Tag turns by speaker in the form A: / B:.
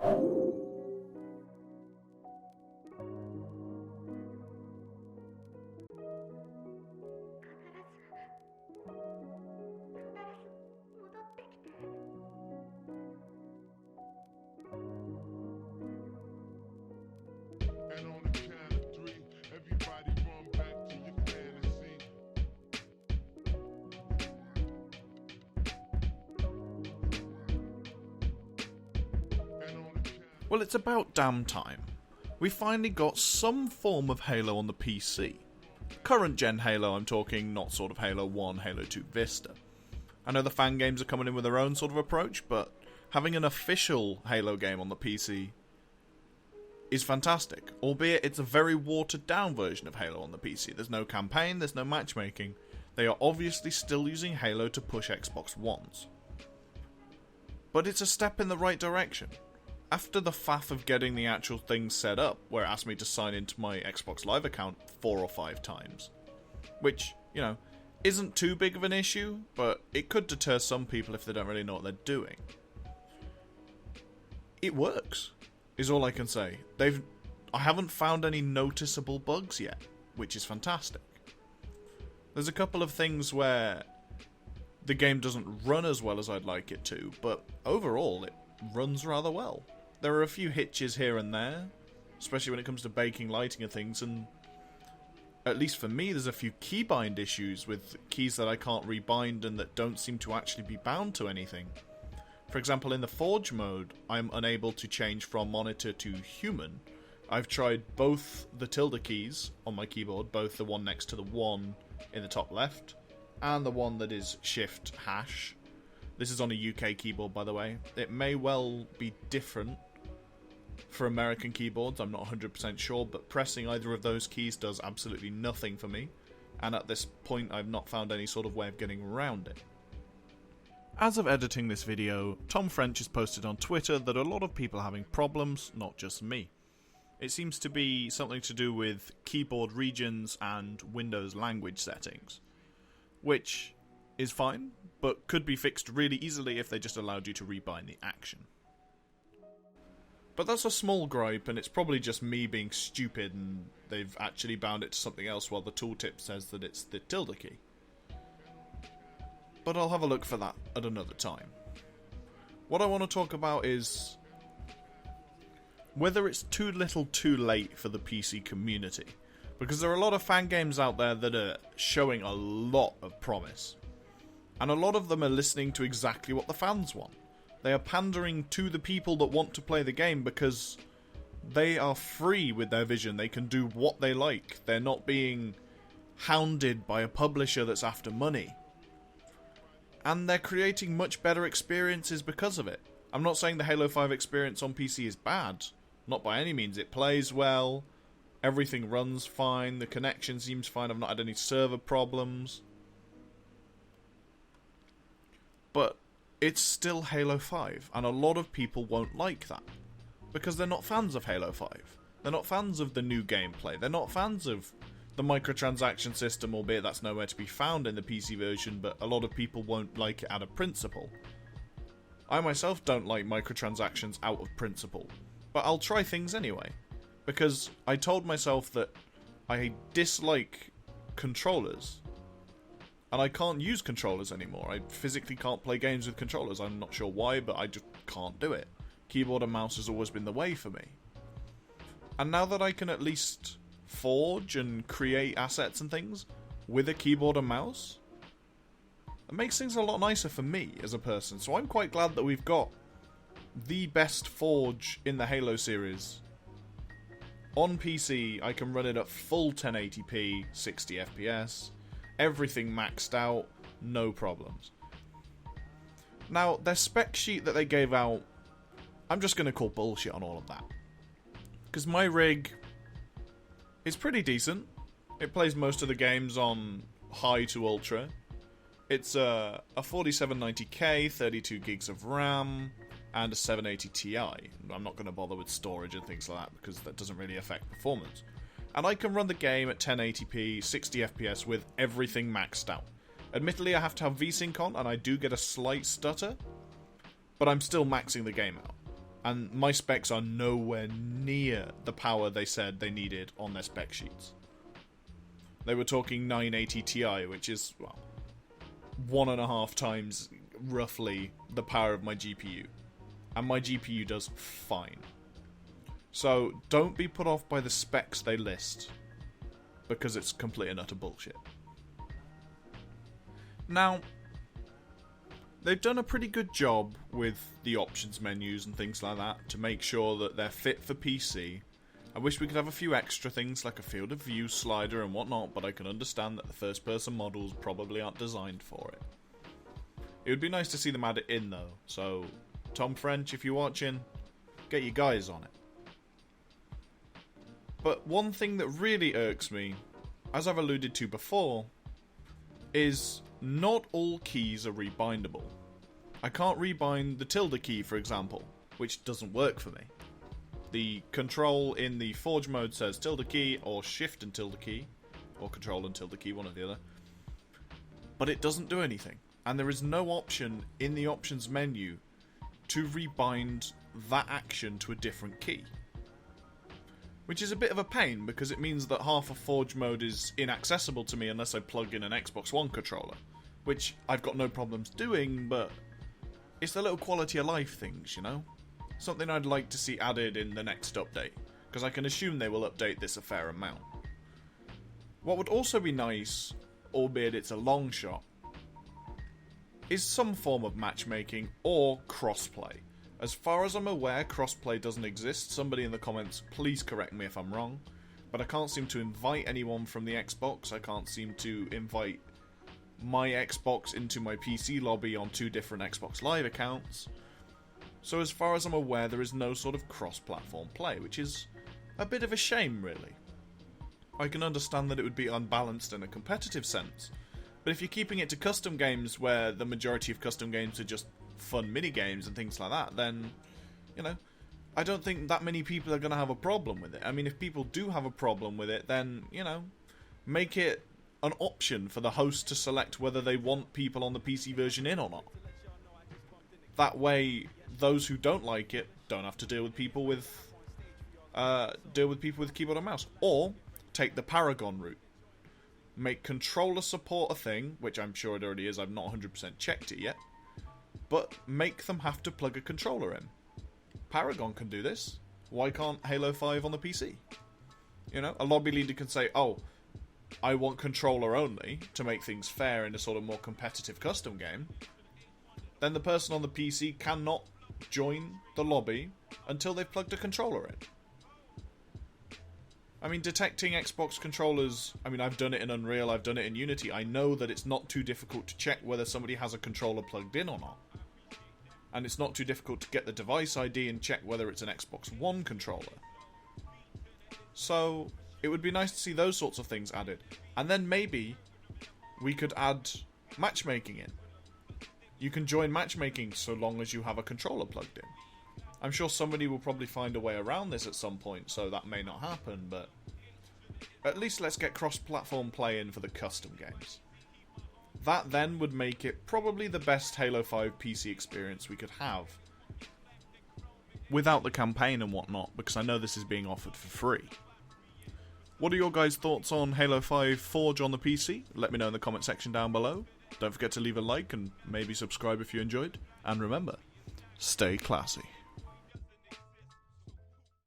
A: And on the count of three, everybody run back to your fantasy.
B: Well, it's about damn time. We finally got some form of Halo on the PC. Current gen Halo, I'm talking, not sort of Halo 1, Halo 2 Vista. I know the fan games are coming in with their own sort of approach, but having an official Halo game on the PC is fantastic, albeit it's a very watered down version of Halo on the PC. There's no campaign, there's no matchmaking. They are obviously still using Halo to push Xbox Ones. But it's a step in the right direction. After the faff of getting the actual thing set up, where it asked me to sign into my Xbox Live account 4 or 5 times, which, you know, isn't too big of an issue, but it could deter some people if they don't really know what they're doing. It works, is all I can say. I haven't found any noticeable bugs yet, which is fantastic. There's a couple of things where the game doesn't run as well as I'd like it to, but overall it runs rather well. There are a few hitches here and there, especially when it comes to baking, lighting and things, and at least for me there's a few keybind issues with keys that I can't rebind and that don't seem to actually be bound to anything. For example, in the Forge mode, I'm unable to change from monitor to human. I've tried both the tilde keys on my keyboard, both the one next to the 1 in the top left, and the one that is shift hash. This is on a UK keyboard, by the way. It may well be different for American keyboards, I'm not 100% sure, but pressing either of those keys does absolutely nothing for me, and at this point I've not found any sort of way of getting around it. As of editing this video, Tom French has posted on Twitter that a lot of people are having problems, not just me. It seems to be something to do with keyboard regions and Windows language settings, which is fine, but could be fixed really easily if they just allowed you to rebind the action. But that's a small gripe, and it's probably just me being stupid and they've actually bound it to something else while the tooltip says that it's the tilde key. But I'll have a look for that at another time. What I want to talk about is whether it's too little too late for the PC community. Because there are a lot of fan games out there that are showing a lot of promise. And a lot of them are listening to exactly what the fans want. They are pandering to the people that want to play the game because they are free with their vision. They can do what they like. They're not being hounded by a publisher that's after money. And they're creating much better experiences because of it. I'm not saying the Halo 5 experience on PC is bad. Not by any means. It plays well. Everything runs fine. The connection seems fine. I've not had any server problems. But it's still Halo 5, and a lot of people won't like that, because they're not fans of Halo 5. They're not fans of the new gameplay. They're not fans of the microtransaction system, albeit that's nowhere to be found in the PC version, but a lot of people won't like it out of principle. I myself don't like microtransactions out of principle, but I'll try things anyway, because I told myself that I dislike controllers, and I can't use controllers anymore. I physically can't play games with controllers. I'm not sure why, but I just can't do it. Keyboard and mouse has always been the way for me. And now that I can at least forge and create assets and things with a keyboard and mouse, it makes things a lot nicer for me as a person. So I'm quite glad that we've got the best forge in the Halo series. On PC, I can run it at full 1080p, 60 FPS, everything maxed out, no problems. Now, their spec sheet that they gave out, I'm just going to call bullshit on all of that. Because my rig is pretty decent. It plays most of the games on high to ultra. It's a 4790K, 32 gigs of RAM, and a 780 Ti. I'm not going to bother with storage and things like that, because that doesn't really affect performance. And I can run the game at 1080p, 60 FPS with everything maxed out. Admittedly, I have to have VSync on, and I do get a slight stutter, but I'm still maxing the game out. And my specs are nowhere near the power they said they needed on their spec sheets. They were talking 980 Ti, which is, well, 1.5 times, roughly, the power of my GPU. And my GPU does fine. So, don't be put off by the specs they list, because it's complete and utter bullshit. Now, they've done a pretty good job with the options menus and things like that to make sure that they're fit for PC. I wish we could have a few extra things like a field of view slider and whatnot, but I can understand that the first person models probably aren't designed for it. It would be nice to see them add it in though, so Tom French, if you're watching, get your guys on it. But one thing that really irks me, as I've alluded to before, is not all keys are rebindable. I can't rebind the tilde key, for example, which doesn't work for me. The control in the Forge mode says tilde key, or shift and tilde key, or control and tilde key, one or the other. But it doesn't do anything. And there is no option in the options menu to rebind that action to a different key. Which is a bit of a pain, because it means that half of Forge mode is inaccessible to me unless I plug in an Xbox One controller. Which I've got no problems doing, but it's the little quality of life things, you know? Something I'd like to see added in the next update, because I can assume they will update this a fair amount. What would also be nice, albeit it's a long shot, is some form of matchmaking or crossplay. As far as I'm aware, crossplay doesn't exist. Somebody in the comments, please correct me if I'm wrong, but I can't seem to invite anyone from the Xbox. I can't seem to invite my Xbox into my PC lobby on 2 different Xbox Live accounts. So as far as I'm aware, there is no sort of cross-platform play, which is a bit of a shame, really. I can understand that it would be unbalanced in a competitive sense, but if you're keeping it to custom games where the majority of custom games are just fun mini-games and things like that, then, you know, I don't think that many people are going to have a problem with it. I mean, if people do have a problem with it, then, you know, make it an option for the host to select whether they want people on the PC version in or not. That way, those who don't like it don't have to deal with people with keyboard and mouse. Or take the Paragon route. Make controller support a thing, which I'm sure it already is. I've not 100% checked it yet. But make them have to plug a controller in. Paragon can do this. Why can't Halo 5 on the PC? You know, a lobby leader can say, oh, I want controller only to make things fair in a sort of more competitive custom game. Then the person on the PC cannot join the lobby until they've plugged a controller in. I mean, detecting Xbox controllers, I mean, I've done it in Unreal, I've done it in Unity. I know that it's not too difficult to check whether somebody has a controller plugged in or not. And it's not too difficult to get the device ID and check whether it's an Xbox One controller. So, it would be nice to see those sorts of things added. And then maybe we could add matchmaking in. You can join matchmaking so long as you have a controller plugged in. I'm sure somebody will probably find a way around this at some point, so that may not happen, but at least let's get cross-platform play in for the custom games. That then would make it probably the best Halo 5 PC experience we could have. Without the campaign and whatnot, because I know this is being offered for free. What are your guys' thoughts on Halo 5 Forge on the PC? Let me know in the comment section down below. Don't forget to leave a like and maybe subscribe if you enjoyed. And remember, stay classy.